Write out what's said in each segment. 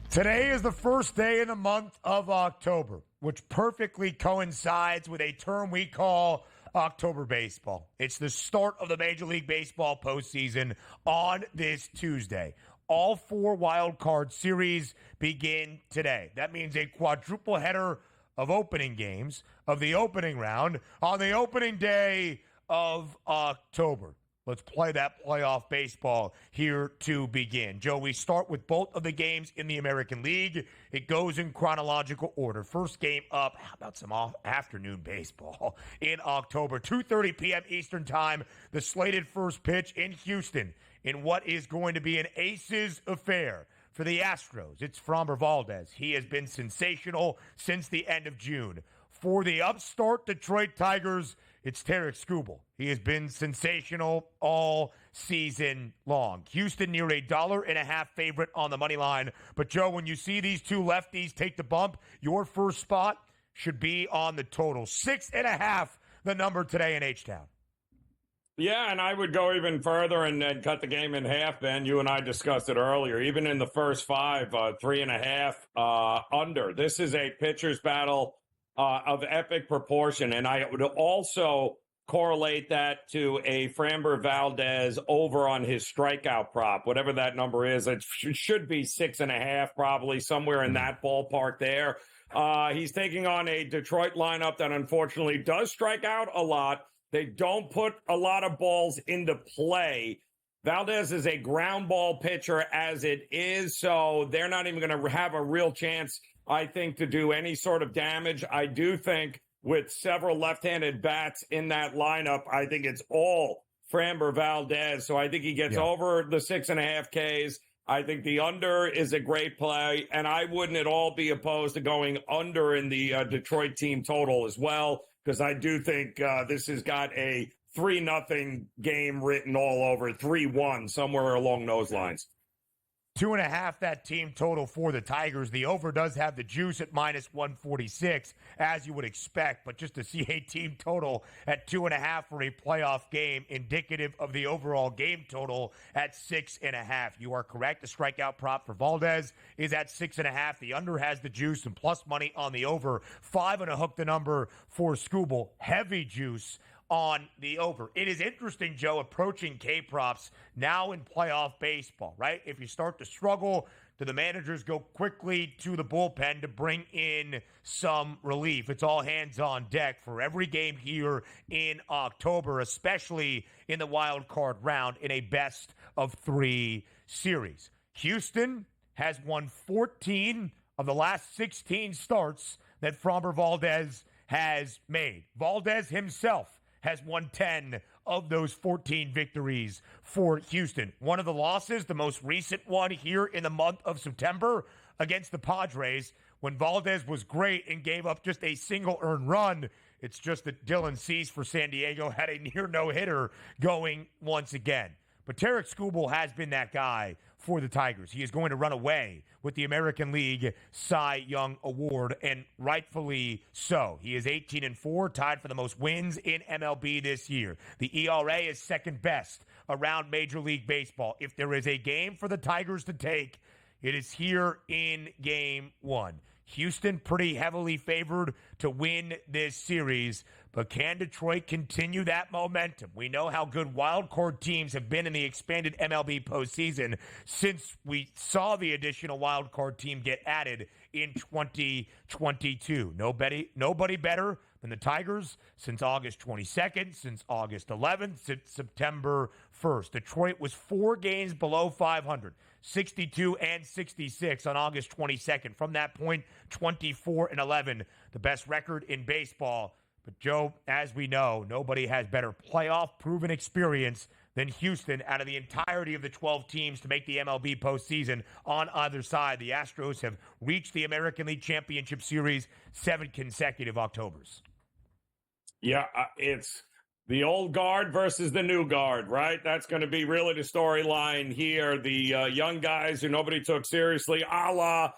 Today is the first day in the month of October, which perfectly coincides with a term we call October baseball. It's the start of the Major League Baseball postseason on this Tuesday. All four wildcard series begin today. That means a quadruple header of opening games of the opening round on the opening day of October. Let's play that playoff baseball here to begin. Joe, we start with both of the games in the American League. It goes in chronological order. First game up, how about some afternoon baseball in October? 2:30 p.m. Eastern Time, the slated first pitch in Houston in what is going to be an aces affair. For the Astros, it's Framber Valdez. He has been sensational since the end of June. For the upstart Detroit Tigers, it's Tarik Skubal. He has been sensational all season long. Houston near $1.50 favorite on the money line. But, Joe, when you see these two lefties take the bump, your first spot should be on the total. 6.5, the number today in H-Town. Yeah, and I would go even further and cut the game in half, Ben. You and I discussed it earlier. Even in the first five, 3.5 under. This is a pitcher's battle of epic proportion, and I would also correlate that to a Framber Valdez over on his strikeout prop, whatever that number is. It should be 6.5, probably somewhere in that ballpark there. He's taking on a Detroit lineup that unfortunately does strike out a lot. They don't put a lot of balls into play. Valdez is a ground ball pitcher as it is, so they're not even going to have a real chance, I think, to do any sort of damage. I do think with several left-handed bats in that lineup, I think it's all Framber Valdez. So I think he gets over the 6.5 Ks. I think the under is a great play, and I wouldn't at all be opposed to going under in the Detroit team total as well, because I do think this has got a 3-0 game written all over, 3-1, somewhere along those lines. 2.5, that team total for the Tigers. The over does have the juice at -146, as you would expect. But just to see a team total at 2.5 for a playoff game, indicative of the overall game total at 6.5. You are correct. The strikeout prop for Valdez is at 6.5. The under has the juice and plus money on the over. 5 and a hook the number for Scooble. Heavy juice on the over. It is interesting, Joe, approaching K-props now in playoff baseball, right? If you start to struggle, do the managers go quickly to the bullpen to bring in some relief? It's all hands on deck for every game here in October, especially in the wild card round in a best-of-3 series. Houston has won 14 of the last 16 starts that Framber Valdez has made. Valdez himself has won 10 of those 14 victories for Houston. One of the losses, the most recent one here in the month of September against the Padres, when Valdez was great and gave up just a single earned run. It's just that Dylan Cease for San Diego had a near no-hitter going once again. But Tarik Skubal has been that guy for the Tigers. He is going to run away with the American League Cy Young Award, and rightfully so. He is 18-4, tied for the most wins in MLB this year. The ERA is second best around Major League Baseball. If there is a game for the Tigers to take, it is here in Game 1. Houston pretty heavily favored to win this series, but can Detroit continue that momentum? We know how good wildcard teams have been in the expanded MLB postseason since we saw the additional wildcard team get added in 2022. Nobody better than the Tigers since August 22nd, since August 11th, since September 1st. Detroit was 4 games below 500. 62 and 66 on August 22nd. From that point, 24-11, the best record in baseball. But, Joe, as we know, nobody has better playoff-proven experience than Houston out of the entirety of the 12 teams to make the MLB postseason on either side. The Astros have reached the American League Championship Series 7 consecutive Octobers. Yeah, it's the old guard versus the new guard, right? That's going to be really the storyline here. The young guys who nobody took seriously, a la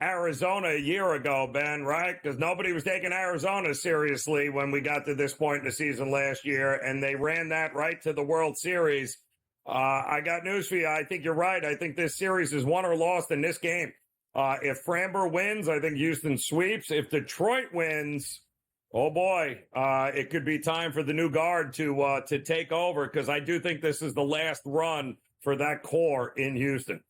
Arizona a year ago, Ben, right? Because nobody was taking Arizona seriously when we got to this point in the season last year, and they ran that right to the World Series. I got news for you. I think you're right. I think this series is won or lost in this game. If Framber wins, I think Houston sweeps. If Detroit wins, oh boy, it could be time for the new guard to take over, because I do think this is the last run for that core in Houston.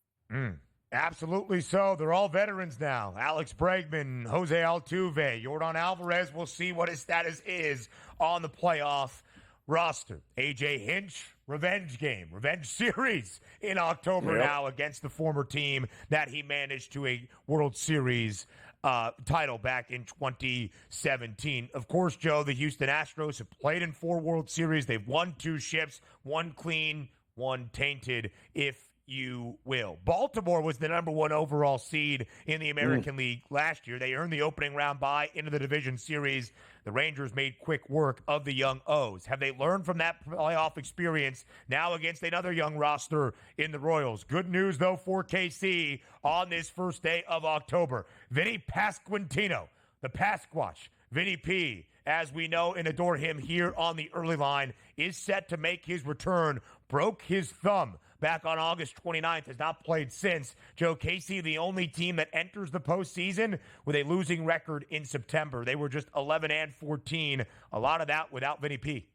Absolutely so. They're all veterans now. Alex Bregman, Jose Altuve, Yordan Alvarez. We'll see what his status is on the playoff roster. A.J. Hinch, revenge game, revenge series in October now against the former team that he managed to a World Series title back in 2017. Of course, Joe, the Houston Astros have played in 4 World Series. They've won 2 ships, 1 clean, 1 tainted, if you will. Baltimore was the number 1 overall seed in the American League last year. They earned the opening round bye into the division series. The Rangers made quick work of the young O's. Have they learned from that playoff experience now against another young roster in the Royals? Good news, though, for KC on this first day of October. Vinny Pasquantino, the Pasquatch, Vinny P, as we know and adore him here on the early line, is set to make his return. Broke his thumb back on August 29th, has not played since. Joe, KC, the only team that enters the postseason with a losing record in September. They were just 11-14. A lot of that without Vinny P.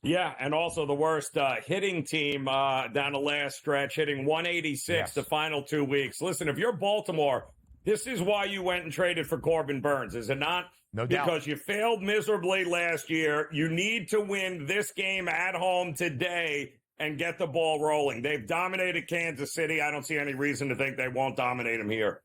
Yeah, and also the worst hitting team down the last stretch, hitting 186 the final 2 weeks. Listen, if you're Baltimore, this is why you went and traded for Corbin Burns, is it not? No doubt. Because you failed miserably last year. You need to win this game at home today and get the ball rolling. They've dominated Kansas City. I don't see any reason to think they won't dominate them here.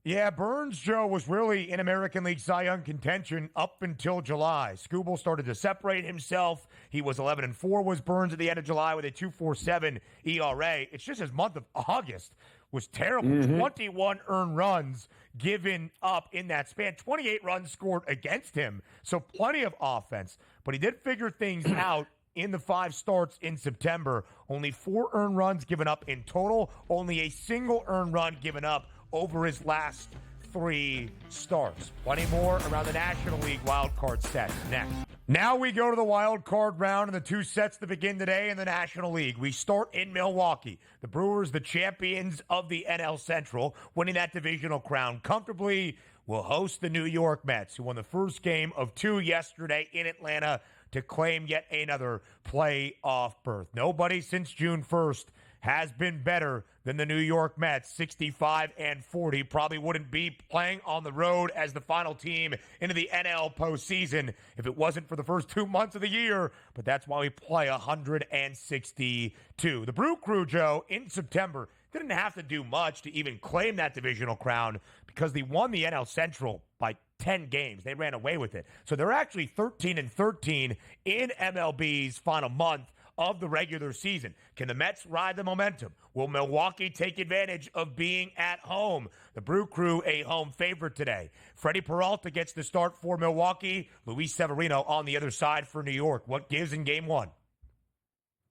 Yeah, Burns, Joe, was really in American League Cy Young contention up until July. Scooble started to separate himself. He was 11-4, was Burns at the end of July with a 2.47 ERA. It's just his month of August was terrible. 21 earned runs given up in that span. 28 runs scored against him, so plenty of offense. But he did figure things out in the 5 starts in September. Only 4 earned runs given up in total. Only a single earned run given up over his last 3 starts. Plenty more around the National League wildcard sets next. Now we go to the wild card round and the 2 sets that begin today in the National League. We start in Milwaukee. The Brewers, the champions of the NL Central, winning that divisional crown comfortably, will host the New York Mets, who won the first game of 2 yesterday in Atlanta to claim yet another playoff berth. Nobody since June 1st has been better than the New York Mets, 65-40. Probably wouldn't be playing on the road as the final team into the NL postseason if it wasn't for the first 2 months of the year, but that's why we play 162. The Brew Crew, Joe, in September didn't have to do much to even claim that divisional crown because they won the NL Central by 10 games. They ran away with it. So they're actually 13-13 in MLB's final month of the regular season. Can the Mets ride the momentum? Will Milwaukee take advantage of being at home? The Brew Crew, a home favorite today. Freddie Peralta gets the start for Milwaukee. Luis Severino on the other side for New York. What gives in game 1?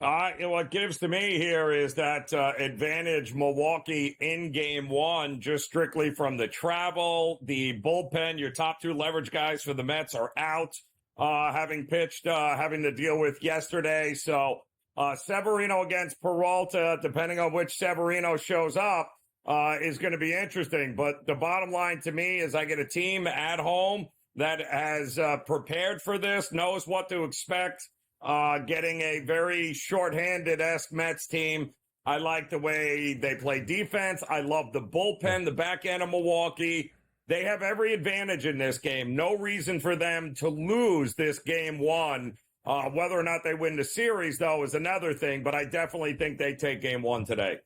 What gives to me here is that advantage Milwaukee in game 1, just strictly from the travel, the bullpen. Your top 2 leverage guys for the Mets are out, having pitched, having to deal with yesterday. So Severino against Peralta, depending on which Severino shows up, is going to be interesting. But the bottom line to me is I get a team at home that has prepared for this, knows what to expect. Getting a very shorthanded-esque Mets team. I like the way they play defense. I love the bullpen, the back end of Milwaukee. They have every advantage in this game. No reason for them to lose this game 1. Whether or not they win the series, though, is another thing, but I definitely think they take game 1 today.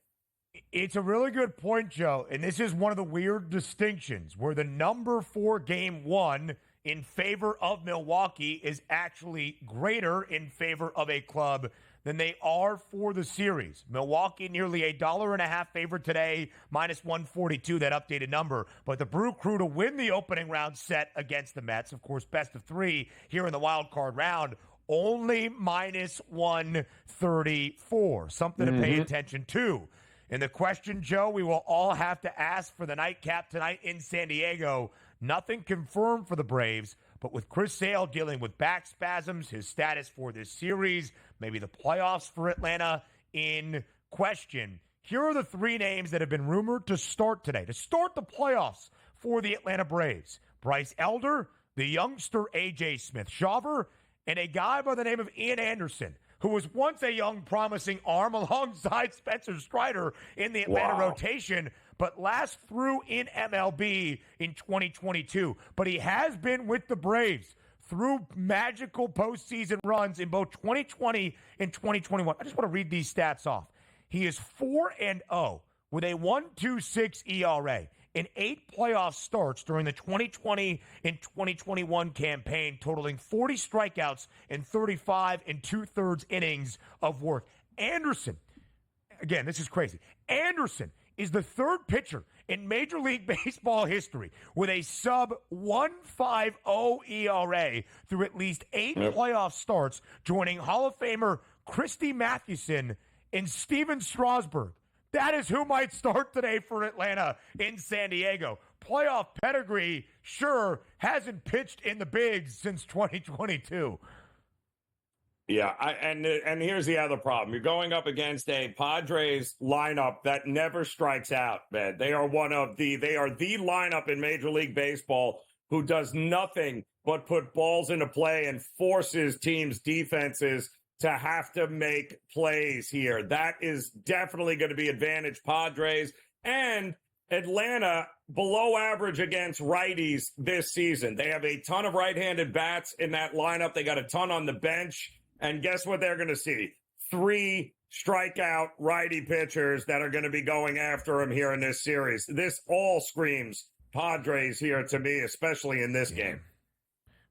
It's a really good point, Joe, and this is one of the weird distinctions where the number 4 game 1 in favor of Milwaukee is actually greater in favor of a club than they are for the series. Milwaukee nearly $1.50 favorite today, minus 142, that updated number. But the Brew Crew to win the opening round set against the Mets, of course, best of 3 here in the wild card round, only minus 134. Something to pay attention to. And the question, Joe, we will all have to ask for the nightcap tonight in San Diego. Nothing confirmed for the Braves, but with Chris Sale dealing with back spasms, his status for this series, maybe the playoffs for Atlanta in question. Here are the three names that have been rumored to start today, to start the playoffs for the Atlanta Braves. Bryce Elder, the youngster A.J. Smith-Shawver, and a guy by the name of Ian Anderson, who was once a young, promising arm alongside Spencer Strider in the Atlanta rotation, but last threw in MLB in 2022. But he has been with the Braves through magical postseason runs in both 2020 and 2021. I just want to read these stats off. He is 4-0 with a 1.26 ERA in 8 playoff starts during the 2020 and 2021 campaign, totaling 40 strikeouts and 35 2/3 innings of work. Anderson, again, this is crazy. Anderson is the third pitcher in Major League Baseball history with a sub-1.50 ERA through at least 8 playoff starts, joining Hall of Famer Christy Mathewson and Steven Strasburg. That is who might start today for Atlanta in San Diego. Playoff pedigree, sure, hasn't pitched in the bigs since 2022. Yeah, and here's the other problem. You're going up against a Padres lineup that never strikes out, man. They are the lineup in Major League Baseball who does nothing but put balls into play and forces teams' defenses to have to make plays here. That is definitely going to be advantage Padres. And Atlanta below average against righties this season. They have a ton of right-handed bats in that lineup. They got a ton on the bench. And guess what they're going to see? 3 strikeout righty pitchers that are going to be going after him here in this series. This all screams Padres here to me, especially in this game.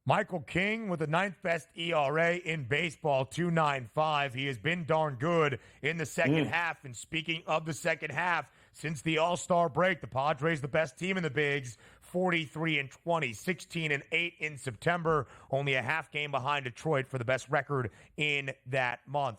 Michael King with the 9th best ERA in baseball, 2.95. He has been darn good in the second half. And speaking of the second half, since the All-Star break, the Padres the best team in the bigs, 43-20, 16-8 in September, only a half game behind Detroit for the best record in that month.